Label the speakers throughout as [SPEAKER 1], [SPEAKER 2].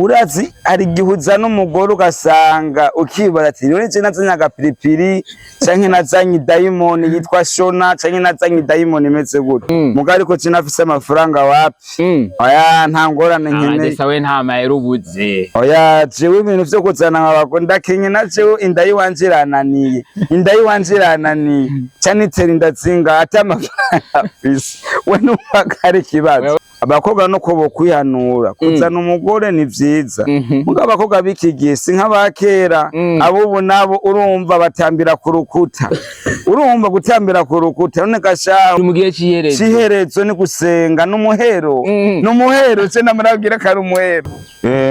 [SPEAKER 1] urazi ari gihuza n'umugore ugasanga ukibara ati none je nazanye agapiripiri canke nazanye diamond yitwa Shona canke nazanye diamond imeze gute mugari ko cinafise amafaranga wapi oya nta ngorane nkene
[SPEAKER 2] sawe nta mahera ubuze
[SPEAKER 1] oya jewe ibintu vyo kuzana nk'abakunda kenye na jewe inda yiwanjirananiye cyane tera indatsinga ata amafaranga afise we n'umwakari kibazo abakobwa no ko bokwihanura kuzana umugore ni vyiza muga abakobwa bikigiye si nk'abakera abo ubu nabo urumva batambira ku rukuta urumva gutambira ku rukuta none gashaho
[SPEAKER 2] mu gihe
[SPEAKER 1] ciherezo ni gusenga n'umuhero se namuragira kari umuhero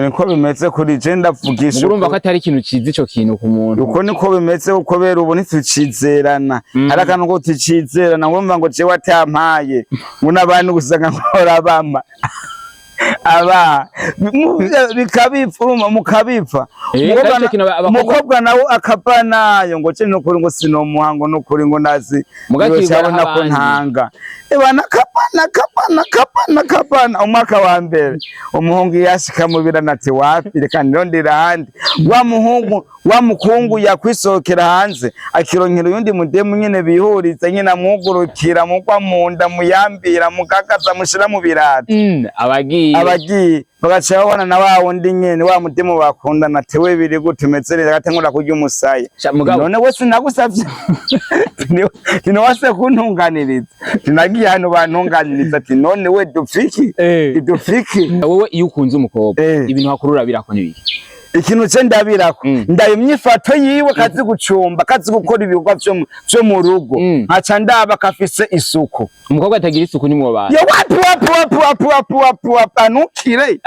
[SPEAKER 1] niko bimeze kuri je ndavugisha
[SPEAKER 2] urumva ko atari ikintu cizi ico kintu ku muntu
[SPEAKER 1] uko niko bimeze ukobera ubu ntitucizerana hari akantu ko tucizerana ngomba ngo jewe atampaye muna abantu gusanga nkora bama aba bikabipfuma mukabipfa umukobwa nawe akapanayo ngo cyo nukuri ngo sino muhango nukuri ngo nazi cyabona ko ntanga ebana kapana umwaka wa mbere umuhungu yashika mu biranati wapi reka ndondera handi wa mukungu yakwisokera hanze akironkera yundi mudemu nyene bihuriza nyene amugurukira mugwa munda muyambira mukakaza mushira mu birata abagiye bagacha babona na wa wundi nyene wa mudemu bakunda natewe biri gutumezereza gatangura kurya umusaya none wese nagusavye tino wase kuntunganiriza tinagiye hano bantunganiriza ati none we dufiki
[SPEAKER 2] wowe iyo ukunze umukobwa ibintu hakurura birako nibiki
[SPEAKER 1] ikintu cyo ndabirako ndayo myifato yiwe kazi gucumba kazi gukora ibikorwa byo mu rugo nkaca ndaba kafise isuku
[SPEAKER 2] umukobwa atagira isuku ni mu bana
[SPEAKER 1] yo wapu anukire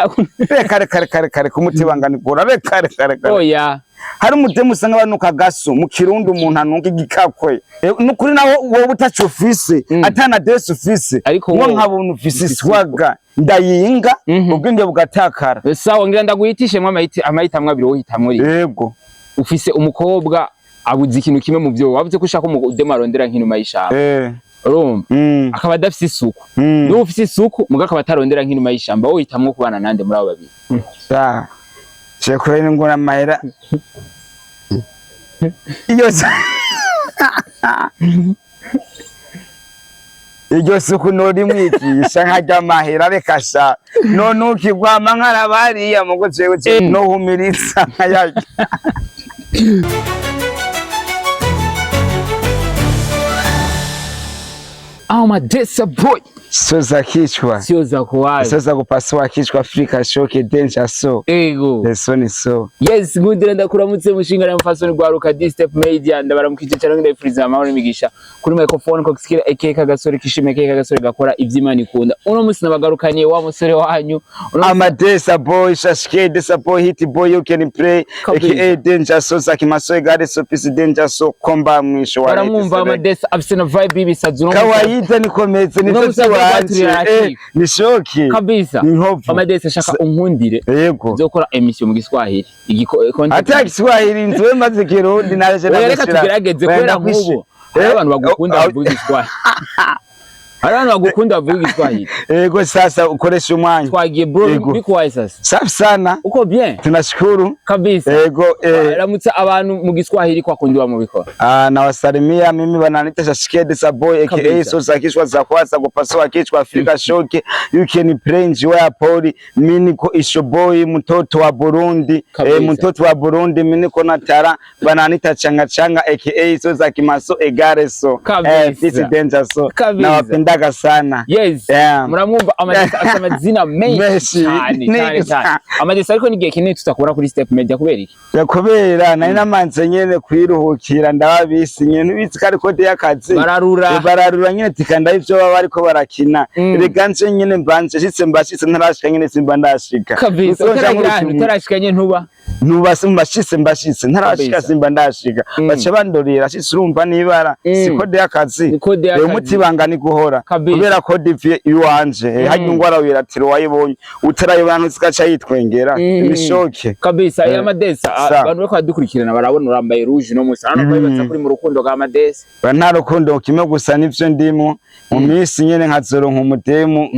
[SPEAKER 1] kare kumutibanganigura kare
[SPEAKER 2] oya
[SPEAKER 1] hari umutemu usanga banuka gaso mu kirundi umuntu anuka igikakwe nukuri naho wowe utacufise atana desi ufise ngo nkabuntu ufise swaga ndayinga ubwenge bugatakara
[SPEAKER 2] sawa ngira ndaguhitishe mwa amahitamwe abiri wohitamwe
[SPEAKER 1] yego
[SPEAKER 2] ufise umukobwa abuze ikintu kimwe mu byo wavuze ko ushaka umudemo arondera nk'inuma y'ishamba urumva akaba adafise isuku n'ubu ufise isuku muga akaba atarondera nk'inuma y'ishamba wohitamwe kubana nande muri abo babiri
[SPEAKER 1] Chekwe ngona mahera iyo suku nori mwigisha nkajya mahera rekasha none ukigwama nkarabariya mugo jewe no humiriza nkayajya
[SPEAKER 2] Madesa boy
[SPEAKER 1] soza kichwa
[SPEAKER 2] sio za kuwaza
[SPEAKER 1] sasa kupasua kichwa Africa shoke danger so
[SPEAKER 2] ego
[SPEAKER 1] eso ni so
[SPEAKER 2] yes ngundira ndakuramutse mushinga na mfasoni gwa Ruka D-Step Media ndabaramukije cyane ndayifuriza amahoro imigisha kuri microphone ko kisikira ekeka gasore kishime ekeka gasore gakora ivy'Imana ikunda uno musi nabagarukaniye wa musore wanyu
[SPEAKER 1] Amadesa boy shashike desa boy hit boy you can play aka danger so zakimaso gade so peace danger so komba mwisho wa
[SPEAKER 2] baramwumva Amadesa afise na vibe bisazuno
[SPEAKER 1] kawaida nikomeze ni shoki
[SPEAKER 2] kabisa Amadesa shaka unkundire
[SPEAKER 1] yego
[SPEAKER 2] zokora emission mu Giswahili
[SPEAKER 1] ata Giswahili nzwe maze kirundi naje
[SPEAKER 2] reka tugerageze kwera nk'ubu abantu bagukunda bavuga Giswahili Arana bagukunda bavuga Giswahili
[SPEAKER 1] yego sasa ukoresha umwanya
[SPEAKER 2] twagiye bro biko wayi sasa
[SPEAKER 1] safi sana
[SPEAKER 2] uko bien
[SPEAKER 1] tunashukuru
[SPEAKER 2] kabisa
[SPEAKER 1] yego
[SPEAKER 2] ramutsa abantu mu Giswahili kwa kundi wamubikora
[SPEAKER 1] na wasalimia mimi bananita shashike desa boy aka so zakishwa za kwanza kupasua kichwa Africa shoke you can play njia pori mimi ko isho boy mtoto wa Burundi mtoto wa Burundi mimi ko natara bananita changa aka so zakimaso egare so this danger so na ndaga sana
[SPEAKER 2] yes muramwumva Amadesa akamazina menshi cyane Amadesa ariko nigiye kinini tutakura kuri Step Media kubera iki
[SPEAKER 1] yakubera nari namanze nyene kwiruhukira ndababisi nyene bitsi kari kode y'akazi bararura nyene tikanda ivyo baba ariko barakina rega nje nyene mbanje shitse mbashitse ntarashika nyene simba ndashika
[SPEAKER 2] kabisa utarashika nyene
[SPEAKER 1] ntuba mbashitse ntarashika simba ndashika bace bandorera shitse urumva nibara si kode y'akazi umuti banga ni guhora ndayibura kubera ko divi iwanje hajya ingwara wiratira wayibonye utarayibona ntuzikaca yitwengera imishoke
[SPEAKER 2] kabisa ya Amadesa abantu bako badukurikirana barabona urambaye rouge no musa hano bayibatsa kuri mu rukundo rwa Amadesa
[SPEAKER 1] nta rukundo kimwe gusa nivyo ndimo mu minsi nyene nkazoronka umudemu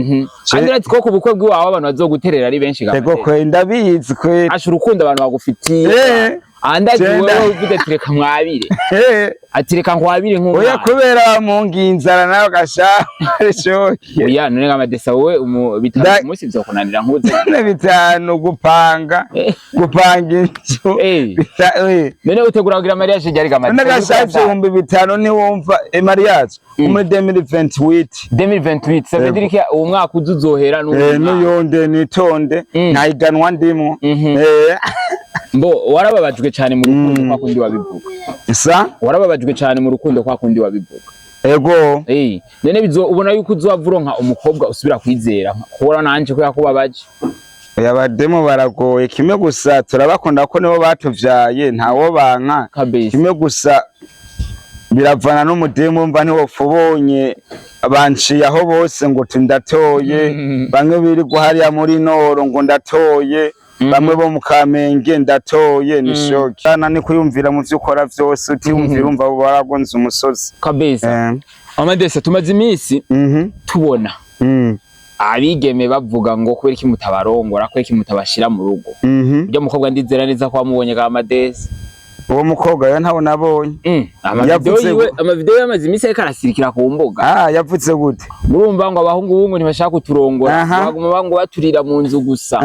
[SPEAKER 2] agira ati ko kubukwe bw'iwawe abantu bazoguterera ari benshi
[SPEAKER 1] gamade ego kwe ndabizi kwe
[SPEAKER 2] asha urukundo abantu bagufitiye andaje wewe uvugatireka mwabire atireka nkwabire nk'umwana
[SPEAKER 1] oya kubera mu nginzara nawe gasha rishoke
[SPEAKER 2] oya none Amadesa wowe bitanu umunsi byokunanira nkuze
[SPEAKER 1] bitanu gupanga inzu
[SPEAKER 2] none utegura kugira mariage ryari Gamade
[SPEAKER 1] none gashaje 5,000 ni wumva mariage muri 2028
[SPEAKER 2] sevedirike uwo mwaka uzohera
[SPEAKER 1] n'uyonde nitonde ntayiganwa ndimo
[SPEAKER 2] mbo warababajwe cyane mu rukundo kwa kundi wabivuga
[SPEAKER 1] isa
[SPEAKER 2] warababajwe cyane mu rukundo kwa kundi wabivuga
[SPEAKER 1] ego
[SPEAKER 2] none bizo ubona yuko uzovuronka umukobwa usubira kwizera kubona nanje ko yakubabaje
[SPEAKER 1] abademo baragoye kimwe gusa turabakunda ko nibo batuvyaye ntawo banka kimwe gusa biravana n'umudemo mva ntiwo fubonye abanciye aho bose ngo tindatoye bamwe biri guhariya muri Noro ngo ndatoye bamwe bo mu Kamenge ndatoye nishoke cyane ni kuyumvira mu vyukora vyose utiyumvira umva baragonze umusozi
[SPEAKER 2] kabisa Amadesa tumaze imisi tubona abigeme bavuga ngo kubera iki mutabarongora kubera iki mutabashira mu rugo byo mukobwa ndizera neza ko wamubonye ga Amadesa
[SPEAKER 1] uwo mukobwa yo ntawo nabonye
[SPEAKER 2] amavideo y'amazi imisi ariko arasirikira ku mbuga
[SPEAKER 1] yapfutse gute
[SPEAKER 2] murumva ngo abahungu ntibashaka kuturongora baguma bango baturira mu nzu gusa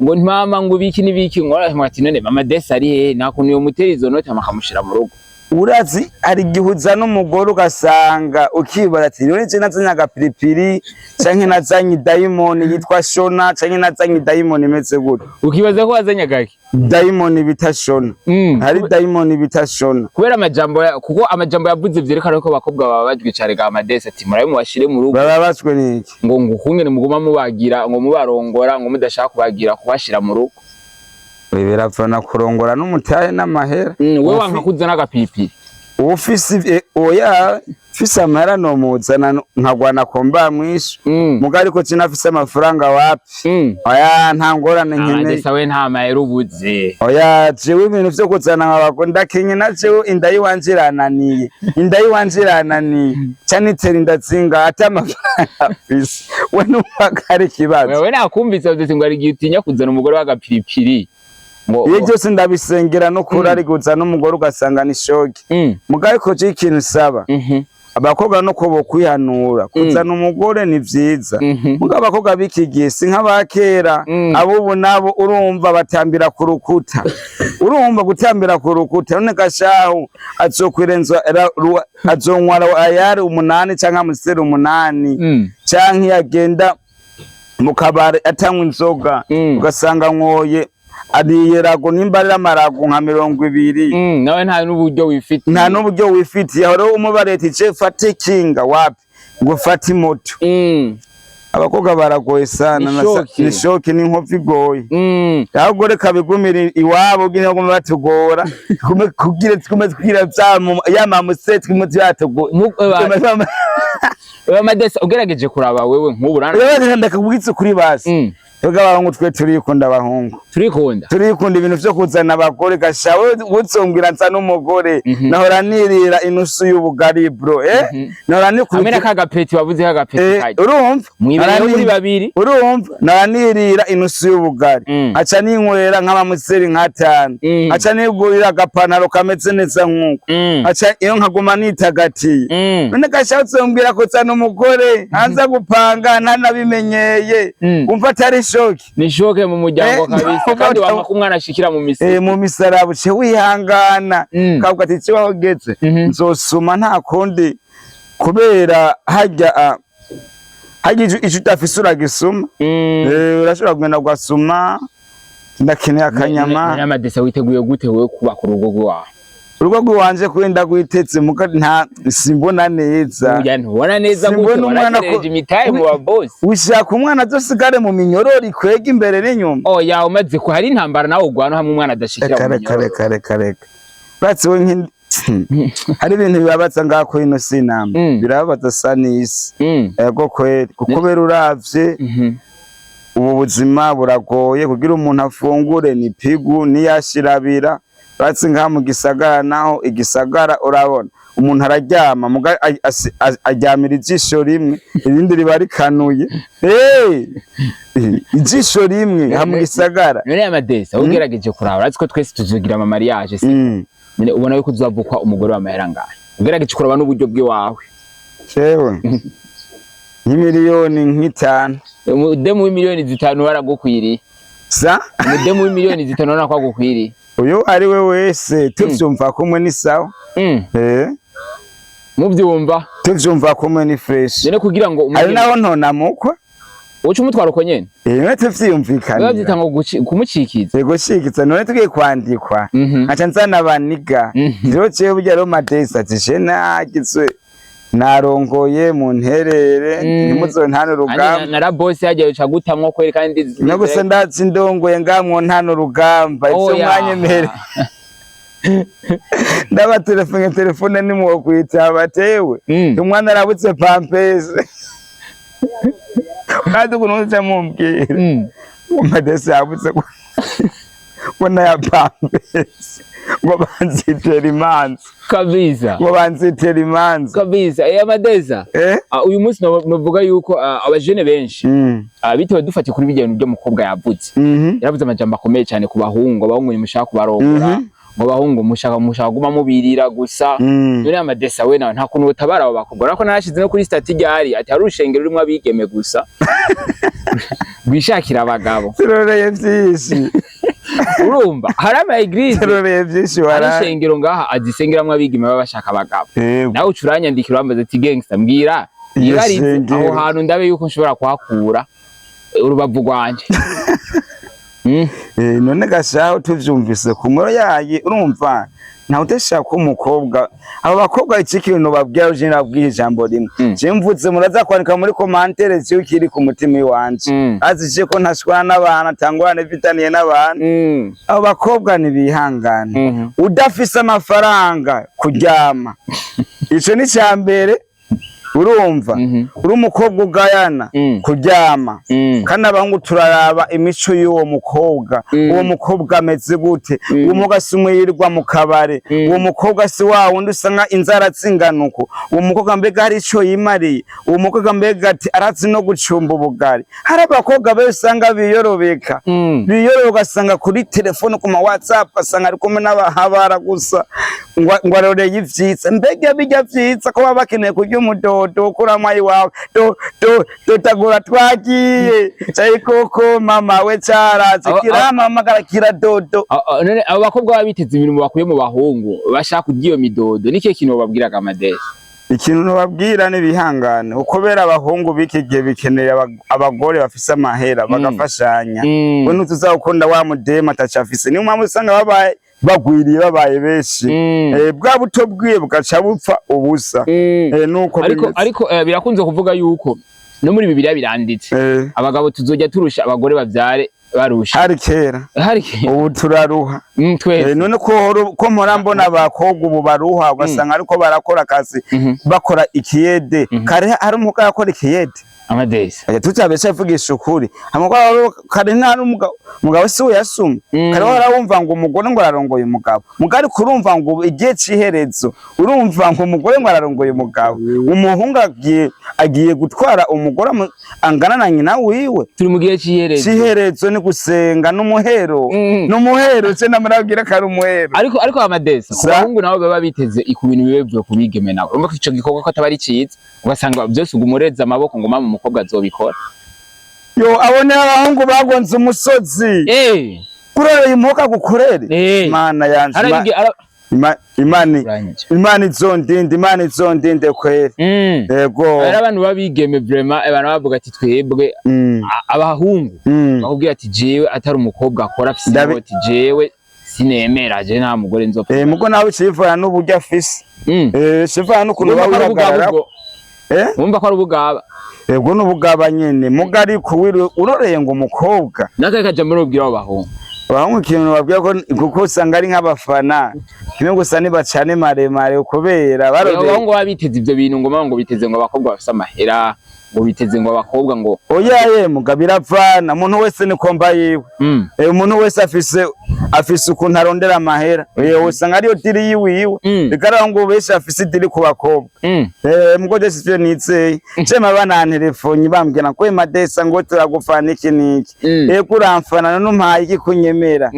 [SPEAKER 2] ngo ntmama ngo biki nibiki ngo ati none Amadesa ari he nakuntu yo mutera izo note amakamushira mu rugo
[SPEAKER 1] urazi ari gihuza n'umugore ugasanga ukibara ati none je nazanya agapiripiri canke nazanye diamond yitwa Shona canke nazanye diamond imeze gute
[SPEAKER 2] ukibaza ko wazanya gaki
[SPEAKER 1] diamond bita Shona hari diamond bita Shona
[SPEAKER 2] kubera amajambo kuko amajambo yavuze vyerekana ko bakobwa babajwe cyane ga Amadesa ati murabe mubashire mu rugo
[SPEAKER 1] babaswe niki
[SPEAKER 2] ngo ngukungene muguma mubagira ngo mubarongora ngo mudashaka kubagira kubashira mu rugo
[SPEAKER 1] biravana kurongora n'umutaye n'amahera
[SPEAKER 2] wewe wanka kuzana agapipiri
[SPEAKER 1] ufise oya fise amahera no muzana nkagwana komba mwisho mugari ko cinafise amafaranga wapi oya nta ngorane nkene
[SPEAKER 2] Amadesa we nta mahera ubuze
[SPEAKER 1] oya jewe ibintu vyo kuzana nk'abakonda kenye nacewe inda yiwanjirananiye cyane itera indatsinga ati amafaranga afise we n'ubakari kibazo
[SPEAKER 2] wewe nakumvise uzi ngo ari gitinya kuzana umugore w'agapiripiri
[SPEAKER 1] iyo byose ndabisengera no kurari guza n'umugore ugasanga ni shoge mugaye ko je ikintu saba abakobwa no ko bokwihanura kuzana umugore ni vyiza muga abakobwa bikigiye si nk'abakera abo nabo urumva batambira ku rukuta urumva gutambira ku rukuta none gashaho azokwirenza azonwara ayari 8 canke amusere 8 canke yagenda mu kabare atanywa inzoga ugasanga nkoye adiyerago nimbarira marago nka 20
[SPEAKER 2] nawe nta n'uburyo wifitiye
[SPEAKER 1] aho rero umubareti je fate kinga wapi ngo fate moto abakobwa baragoye sana ni shoke ni nkovi goye ahubwo reka bigumira iwabo gine ngo batugora kugira byamu yamamusetse kimwe yatugora
[SPEAKER 2] Amadesa ugerageje kuraba wewe nk'uburana
[SPEAKER 1] ndakubwitse kuri basi Yoga bahungu twe turikunda abahungu turikunda ibintu vyo kuzana abagore gashawe uzombwira nza n'umugore nahora nirira inusu y'ubugari bro nahora
[SPEAKER 2] amena kagapeti wavuze kagapeti kaje
[SPEAKER 1] urumva
[SPEAKER 2] mwibere muri babiri
[SPEAKER 1] urumva nahora nirira inusu y'ubugari aca ninywera nk'abamuseri nk'atanu aca nigurira agapantaro kameze neza nk'uko aca iyo nkaguma nitagatiye none gashawe uzombwira ko nza n'umugore hanza gupanga ntanabimenyeye umva atari shoki
[SPEAKER 2] ni shoke mu muryango kabisa kandi wanga kumwana ashikira mu misarabu
[SPEAKER 1] mu misarabu ce wihangana kabwa ati cyo wageze nzosuma nta kundi kubera hajya icyo utafise uragisuma urashobora kugenda ugasuma ndakeneye akanyama
[SPEAKER 2] Amadesa witeguye gute wewe kubaka urugo rwawe
[SPEAKER 1] urugo rwanje kwenda gwitetse muka nta simbona neza
[SPEAKER 2] ntubona neza gute waratereje imitaye mu baboss
[SPEAKER 1] ushaka umwana azosigare mu minyorori kwega imbere n'inyuma
[SPEAKER 2] oya umaze ko hari intambara nawe ugwana hamwe umwana adashikira mu minyorori
[SPEAKER 1] kare batse we hari ibintu bibabaza ngako ino sinamba birababaza sanisi ego kweri kuko beruravye ubu buzima buragoye kugira umuntu afungure ni pigu niyashirabira batsi nka mu gisagara naho igisagara urabona umuntu araryama aryamira ijisho rimwe irindi riba rikanuye ijisho rimwe ha mu gisagara
[SPEAKER 2] none Amadesa ugerageje kuraba uratsi ko twese tuzogira ama mariage se nyine ubona yuko uzavukwa umugore wa mahera ngahe ugerageje kuraba n'uburyo bwe wawe
[SPEAKER 1] cewe nk'imiliyoni nk'itanu
[SPEAKER 2] umudemu w'imiliyoni 5 waragukwiriye
[SPEAKER 1] sa
[SPEAKER 2] umudemu w'imiliyoni 5 nona kwagukwiriye
[SPEAKER 1] uyo ari we wese tuvyumva kumwe ni sawa
[SPEAKER 2] muvyumva
[SPEAKER 1] tuvyumva kumwe ni fresh
[SPEAKER 2] nene kugira ngo
[SPEAKER 1] ari naho ntona mukwa
[SPEAKER 2] uca umutwaro ko nyene
[SPEAKER 1] none tuvyumvikana
[SPEAKER 2] bavyitanga kumucikiza
[SPEAKER 1] yego shikiza none tugiye kwandikwa aca nzana abaniga rero cewe burya ro Madesa tishe nagizwe narongoye mu nterere nimuzo ntano rugamba
[SPEAKER 2] nara boss yagiye uca gutamwo kweri kandi
[SPEAKER 1] no gusa ndazi ndongoye ngamwo ntano rugamba ivyo mwanye mere ndaba telefone ni mu kwita batewe umwana arabutse pampese kandi kunonza mumbwira Madesa yabutse bona ya pampese ngo banzitera imanza
[SPEAKER 2] kabisa
[SPEAKER 1] ngo banzitera imanza
[SPEAKER 2] kabisa Amadesa uyu munsi novuga yuko abajene benshi bitewe dufatiye kuri bijyano byo mukobwa yavutse yaravuze amajambo akomeye cyane ku bahungu abahungu mushaka kubarongora ngo bahungu mushaka guma mubirira gusa none Amadesa we nawe nta kuntu utabara abo bakobwa ko narashize no kuri stati ryari ati hari urushengero rumwe abigeme gusa bishakira abagabo
[SPEAKER 1] turoreye byinshi
[SPEAKER 2] urumva hari ama eglise
[SPEAKER 1] turoreye byinshi wara
[SPEAKER 2] shengero ngaha azisengeramwe abigeme babashaka abagabo nawe ucuranyandikira bambaze ati gangster mbwira yari aho hantu ndabe yuko nshobora kuhakura urubavu rwanje
[SPEAKER 1] none gashaho tuvyumvise ku muro yayi urumva nta uteshaka ko umukobwa abo bakobwa ikikintu babwira je nabwiye ijambo rimwe je mvuze muraza kwandika muri commentaire cyo kiri ku mutima wanje azije ko ntashwana n'abana tangwane vitaniye n'abana abo bakobwa nibihangana udafise amafaranga kuryama ico ni cyambere urumva uri umukobwa ugayana kuryama kandi abahungu turaraba imico y'uwo mukobwa uwo mukobwa ameze gute uwo mukobwa si umuyirwa mu kabare uwo mukobwa si wa wundi usanga inzara zinganuko uwo mukobwa mbega hari ico yimariye uwo mukobwa mbega ati arazi no gucumba ubugari hari abakobwa be usanga biyorobeka ugasanga kuri telefone ku ma WhatsApp asanga ari kumwe n'abahabara gusa ngo aroreye ivyitsa mbega bijya vyitsa ko baba bakeneye kurya umudodo kurama iwawe tagura twagiye cyayikoko mama we cyaraze kiramamagara kiradodo
[SPEAKER 2] none abo bakobwa babiteze imirimo bakuye mu bahungu bashaka kurya iyo midodo nike kintu babwiraga Amadesa
[SPEAKER 1] ikintu babwira ni bihangane ukobera abahungu bikigiye bikeneye abagore bafise amahera bagafashanya we ntuzakunda wa mudema atacafise ni mpamvu usanga babaye bagwiriye babaye benshi bwa buto bwiye bugaca bupfa ubusa nuko
[SPEAKER 2] ariko birakunze kuvuga yuko no muri Bibiliya biranditse abagabo tuzojya turusha abagore bavyare barusha
[SPEAKER 1] hari kera ubu turaruha none ko mpora mbona abakobwa ubu baruha ugasanga ariko barakora akazi bakora ikiyede kare hari umugabo akora ikiyede
[SPEAKER 2] Amadesa
[SPEAKER 1] tutabesha vugisha ukuri amagwa kare nta umugabo si we yasuma kare warawumva ngo umugore ngo ararongoye umugabo mugari kurumva ngo igihe ciherezo urumva ngo umugore ngo ararongoye umugabo umuhungu agiye gutwara umugore angana na nyina wiwe
[SPEAKER 2] turi mu gihe
[SPEAKER 1] ciherezo ni gusenga n'umuhero je namurabwira kare umuhero
[SPEAKER 2] ariko Amadesa abahungu nabo baba biteze ikubintu bibevyo kubigeme nawe urumva ico gikorwa ko atabari ciza ugasanga byose ugumureza amaboko ngo mama umukobwa azobikora
[SPEAKER 1] yo abone abahungu bagonze umusozi kuroreye impoka gukorere mana yanje imana izondinde kwere yego
[SPEAKER 2] ari abantu babigeme vraiment abantu bavuga ati twebwe abahungu bakubwira ati jewe atari umukobwa akora afise ati jewe sinemera je nta mugore nzopfa
[SPEAKER 1] mugo nawe civana n'uburyo afise civana n'ukuntu bawihagarara
[SPEAKER 2] wumva ko ari ubugaba
[SPEAKER 1] yego n'ubugaba nyene mugari kuwiri uroreye ngo umukobwa
[SPEAKER 2] nakaye kaja muri ubwira abahungu
[SPEAKER 1] abahungu ikintu babwira ko kuko usanga ari nk'abafana kimwe gusa nibacane maremare kubera
[SPEAKER 2] abahungu babiteze ivyo bintu ngo biteze ngo abakobwa bafise amahera ngo biteze ngo abakobwa ngo
[SPEAKER 1] oyaye mugabira vana umuntu wese nikomba yiwe umuntu wese afise ukuntu arondera amahera usanga ariyo diri yiwiwe bigaraho ngo benshi afise diri ku bakobwa mugo desi vyo nizeye cema bana telefoni bambwira ko Madesa ngo turagufana iki niki uramfana numpaye iki kunyemera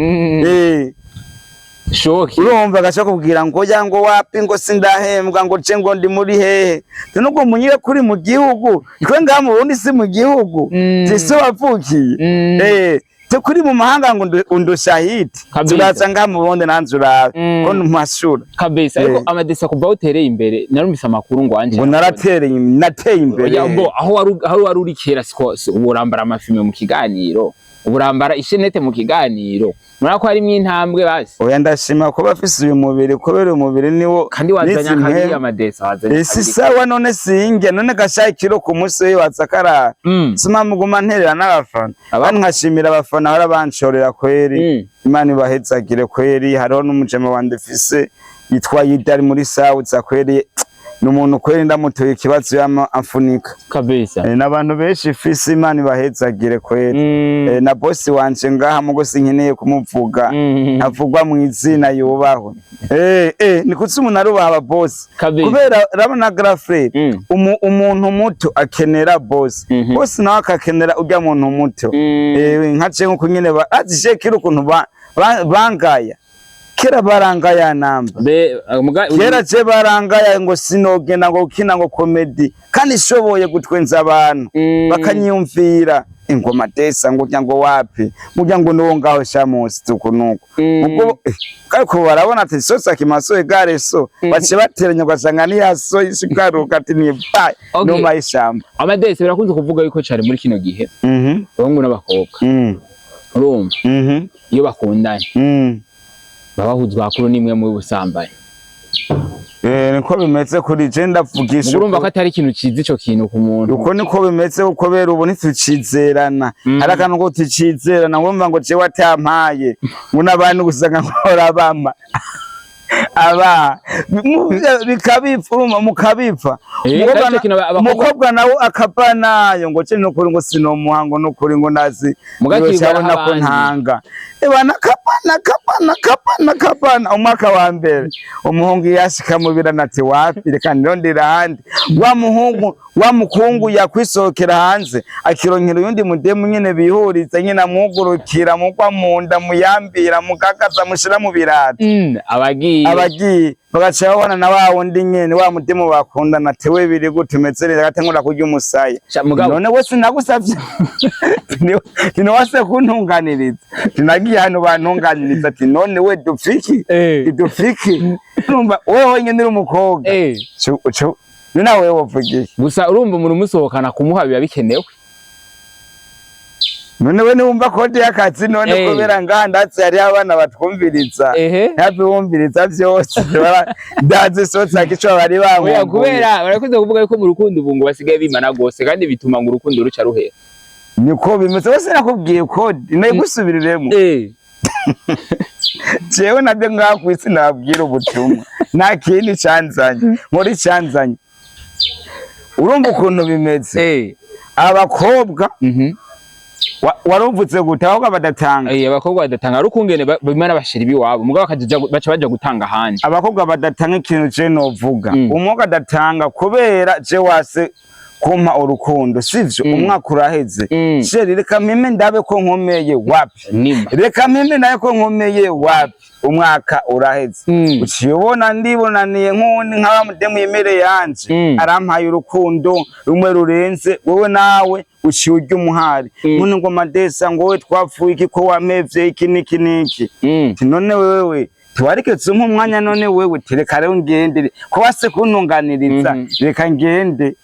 [SPEAKER 2] shoki
[SPEAKER 1] urumva gashaka kubwira ngo yango wapi ngo sindahembwa ngo ce ngo ndi muri hehe nuko munyire kuri mu gihugu twe ngaha mu Burundi si mu gihugu tiso wavukiye kuri mu mahanga ngo undushahidi turaza ngaha mu Burundi nanzurabe ko mpashura
[SPEAKER 2] kabisa ariko Amadesa kuva utereye imbere narumvise amakuru ngo anje
[SPEAKER 1] ngo nateye imbere
[SPEAKER 2] aho wari uri kera siko urambara amafilme mu kiganiro urambara ishenete mu kiganiro murako hari mwintambwe basi
[SPEAKER 1] oya ndashima ko bafise uyu mubiri kubera umubiri niwo
[SPEAKER 2] kandi wazanya kandi Amadesa wazanya
[SPEAKER 1] si sawa none singe none gashaye kiro ku munsi watsakara sima muguma nterera n'abafana abantu nkashimira abafana barabanshorera kweri Imana ibahezagire kweri hariho n'umujema wande fise yitwa Yidari muri South kweri numuntu kweri ndamutoye ikibazo yamfunika
[SPEAKER 2] kabisa
[SPEAKER 1] n'abantu benshi fise Imana ibahezagire kweri na boss wanje ngaha mugo sinkeneye kumuvuga avugwa mu izina yubaho nikutse umuntu arubaha boss kubera rabona grafre umuntu muto akenera boss boss nawe akakenera urya muntu muto nkace nko nyene azije kiri ukuntu bangaya kera barangaya namba kera je barangaya ngo sinogenda ngo kina ngo comedy kandi shoboye gutwenza abantu bakanyumvira ingoma Madesa ngo nyango wapi mujya ngo no ngaho shamusi tukunuko ubwo kako barabona ati sosa kimaso egare so bace bateranya gasanga ni yaso isikaruka ati ni bye no mayishamba
[SPEAKER 2] Amadesa birakunze kuvuga yuko cyari muri kino gihe abahungu n'abakobwa urumva iyo bakundanye babahuzwa bakuru nimwe mu busambanyi
[SPEAKER 1] niko bimeze kuri je ndavugisha
[SPEAKER 2] urumva ko atari ikintu cizi ico kintu ku muntu
[SPEAKER 1] uko niko bimeze uko bera ubu ntitucizerana hari akantu ngo tucizerana ngomba ngo je watampaye ngo nabantu gusanga nkora bama aba bikabipfuma mukabipfa mukobwa nawe akapanayo ngo ce nokuri ngo sino muhango nokuri ngo nazi cyabona ko ntanga ebana kapana umwaka wa mbere umuhungu yashika mu biranati wapi reka ndondera handi wa mukungu yakwisokera hanze akironkera uyundi mudemu nyene bihuriza nyene amugurukira mugwa munda muyambira mugagaza mushira mu birata abagiye bagaca babona na wa wundi nyene wa mudemu bakundana tewe biri gutumeze neza gatangura kurya umusaya none wese nagusavye wase kuntunganiriza nagiye hano bantunganiriza ati none we dufiki urumva wowe nyene uri umukobwa ni nawe wovugiye
[SPEAKER 2] gusa urumva umuntu musohokana kumuha biba bikenewe
[SPEAKER 1] none we niwumva kode y'akazi none kubera ngandatse hari abana batwumviriza hafi bumviriza vyose ndazi sotsa kico bari bamwe
[SPEAKER 2] oya kubera barakuze kuvuga yuko mu rukundo ubu ngo basigaye bimana gose kandi bituma ngo urukundo ruca ruhera
[SPEAKER 1] niko bimeze wese nakubwiye kode naye gusubiriremo jewe nade ngakwisi nabwira ubutumwa nta kindi canzanye muri canzanye urumva ukuntu bimeze abakobwa warumvutse gutaho badatanga
[SPEAKER 2] abakobwa badatanga ari ukungene bimana bashira ibiwabo mugabo baca baja gutanga handi
[SPEAKER 1] abakobwa badatanga ikintu je novuga umwuga adatanga kubera je wase kumpa urukundo sivyo umwaka uraheze sheri reka mpime ndabe ko nkomeye wapi reka mpime naye ko nkomeye wapi umwaka uraheze ukibona ndibonaniye nk'undi nk'aba mudemu yemere yanje arampaye urukundo rumwe rurenze wowe nawe uciye urya umuhari none ngo Madesa ngo we twapfuye iki ko wamevye iki niki none wewe tuwariketse umwanya none wewe tereka rero ngendere ko wase kuntunganiriza reka ngende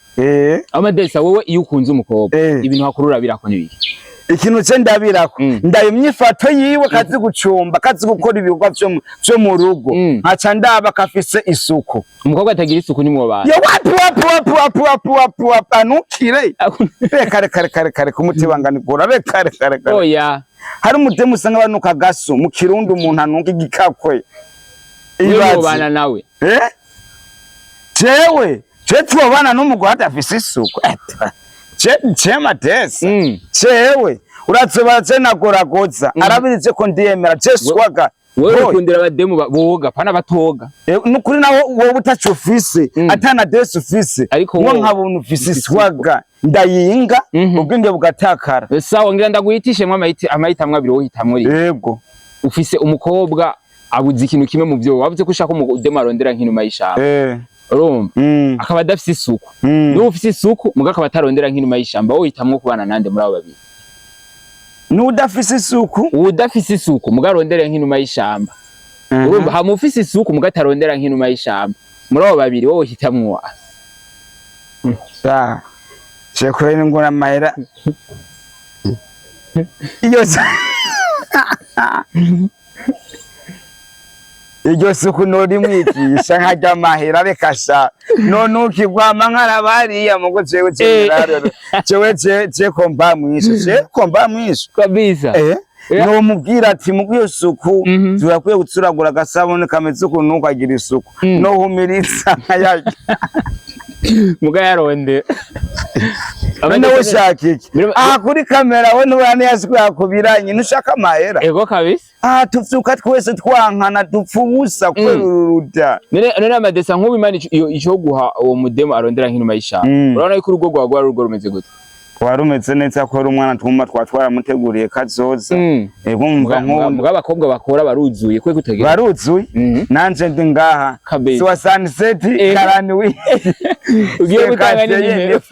[SPEAKER 2] Amadesa wowe iyo ukunze umukobwa ibintu hakurura birako nibiki
[SPEAKER 1] ikintu cye ndabirako ndayo myifato yiwe kazi gucumba kazi gukora ibikorwa byo mu rugo nkaca ndaba kafise isuku.
[SPEAKER 2] Umukobwa atagira isuku ni mu bantu
[SPEAKER 1] yo wapu anukire kare kumutibanganigura kare
[SPEAKER 2] oya
[SPEAKER 1] hari umudemu usanga banuka gaso mu Kirundi umuntu anuka igikakwe
[SPEAKER 2] iyo bana nawe
[SPEAKER 1] jewe twobana n'umugore adafise isuku chema tesi chewe uratsobatse nagoragoza arabirize ko ndiyemera jeswaga
[SPEAKER 2] wewe ukundira abademu boga pana batoga
[SPEAKER 1] nukuri nawo wowe utacufise atana desi ufise ngo nkabuntu ufise swaga ndayinga ubwenge bugatakara
[SPEAKER 2] sawa ngira ndaguhitishe amahitamo abiri wohitamwe
[SPEAKER 1] yego
[SPEAKER 2] ufise umukobwa abuze ikintu kimwe mu byo wavuze ko ushaka umudemu arondera nk'inuma y'ishamba urumva akaba adafise isuku n'uwo ufise isuku muga akaba atarondera nk'inuma y'ishamba wohitamwe kubana nande muri abo babiri
[SPEAKER 1] n'udafise isuku
[SPEAKER 2] muga arondera nk'inuma y'ishamba urumva hama ufise isuku muga atarondera nk'inuma y'ishamba muri abo babiri wohitamwe
[SPEAKER 1] Chekwe ngona mahera iryo suku nori mwigisha nkajya mahera rekasha none ukigwama nkarabariya mugo jewe komba mwisho
[SPEAKER 2] kabisa
[SPEAKER 1] no mubwira ati mugiyo suku turakwiye guturagura gasabone kameze ukuntu ukagira isuku no humiriza nkayaki
[SPEAKER 2] muga yaronde
[SPEAKER 1] abana woshakiki kuri kamera we nubane yasikuye akubiranye nushaka mahera
[SPEAKER 2] ego kabisa
[SPEAKER 1] tuvyuka twese twankana dupfubusa kweruruda
[SPEAKER 2] none amadesa nk'ubu imana ico guha uwo mudemu arondera nk'inuma y'ishamba urabona yuko urugo rwawe rugo rumeze gute
[SPEAKER 1] warumeze neza ko ari umwana twumva twatwaramuteguriye kazoza
[SPEAKER 2] bumva nk'ubwo abakobwa bakora baruzuye kwe kutegera
[SPEAKER 1] baruzuye nanje ndi ngaha so sunset karani wi
[SPEAKER 2] ugiye gutanga n'inef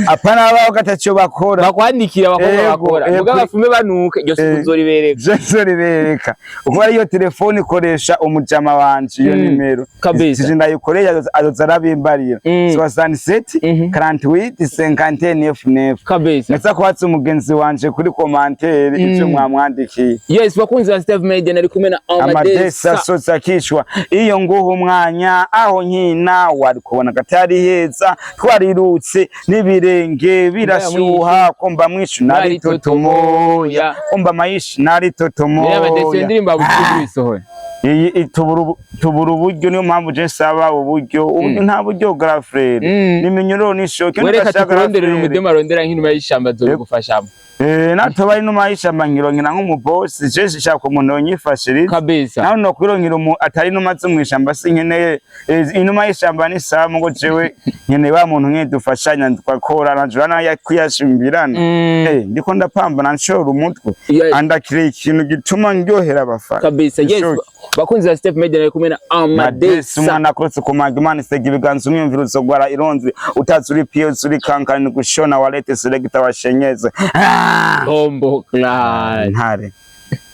[SPEAKER 1] apana baba gatacho bakora
[SPEAKER 2] bakwandikira abakobwa bakora muga bafume banuka iryo suzoribereka
[SPEAKER 1] uko ari yo telefone ikoresha umujama wanje iyo nimero
[SPEAKER 2] kabisa
[SPEAKER 1] ndayikoreye azoza arabimbarira so sunset 48 59
[SPEAKER 2] kabisa
[SPEAKER 1] neza kwatse umugenzi wanje kuri commentaire ivyo mwamwandikiye
[SPEAKER 2] yes bakunzi ba Steve Media nari kumena
[SPEAKER 1] amadesa sosa kishwa iyo nguho umwanya aho nkina wari kubona gatari heza twarirutse nibirenge birashuha komba mwishu nari totomoya komba mayishi nari totomoya
[SPEAKER 2] amadesa ndirimba bukibisohoye
[SPEAKER 1] iyi itubura uburyo niyo mpamvu je saba uburyo nta buryo girlfriend niminyuro nishoke
[SPEAKER 2] ndashaka kuronderera umudemu arondera nk'inuma y'ishamba zo gufashamo
[SPEAKER 1] natoba inuma y'ishamba nkironkera nk'umubosi je shaka umuntu yonyifashiriza
[SPEAKER 2] kabisa
[SPEAKER 1] naho no kwironkera atari inuma zo mwishamba sinkeneye inuma y'ishamba ni samu ngo jewe nkeneye ba muntu nk'edufashanya twakora najurana yakuyashimbirana ndiko ndapamba nshora umutwe andakire ikintu gituma ndyohera abafana
[SPEAKER 2] kabisa yes bakunzi ba Steve Media nari kumena amadesa
[SPEAKER 1] umwana akoretse ku magimani sega ibiganza umyumviruzo gwara ironzi utazuri piyo uri kankani gushona walete selector washenyeze
[SPEAKER 2] Bombo clan
[SPEAKER 1] ntare